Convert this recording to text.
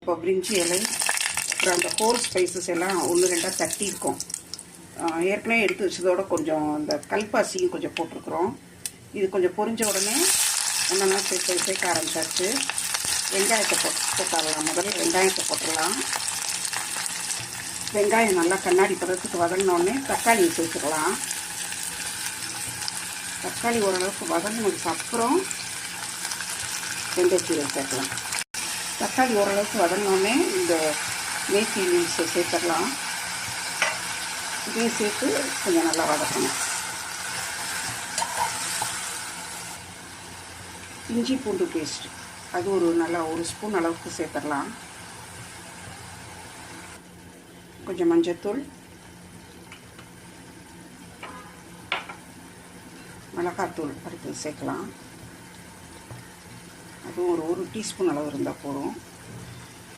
இப்போ பிரிஞ்சி இலை, அப்புறம் அந்த ஹோல் ஸ்பைசஸ் எல்லாம் ஒன்று ரெண்டாக தட்டியிருக்கோம். ஏற்கனவே எடுத்து வச்சதோட கொஞ்சம் இந்த கல்பாசியும் கொஞ்சம் போட்டிருக்குறோம். இது கொஞ்சம் பொரிஞ்ச உடனே ஒன்றா சேர்க்க ஆரம்பிச்சாச்சு. வெங்காயத்தை போட்டுடலாம். முதல்ல வெங்காயத்தை போட்டுடலாம். வெங்காயம் நல்லா கண்ணாடி பதத்துக்கு வதங்கினோடனே தக்காளியை சேர்த்துக்கலாம். தக்காளி ஓரளவுக்கு வதங்கினதுக்கு அப்புறம் வெந்தயக்கீரை சேர்க்கலாம். தக்காளி ஓரளவுக்கு வதங்கினோடனே இந்த மேத்தி லீவ்ஸை சேர்த்துடலாம். இதையும் சேர்த்து கொஞ்சம் நல்லா வதக்கணும். இஞ்சி பூண்டு பேஸ்ட் அது ஒரு ஸ்பூன் அளவுக்கு சேர்த்துடலாம். கொஞ்சம் மஞ்சத்தூள், மிளகாத்தூள் அடுத்து சேர்க்கலாம். அதுவும் ஒரு டீஸ்பூன் அளவு இருந்தால் போதும்.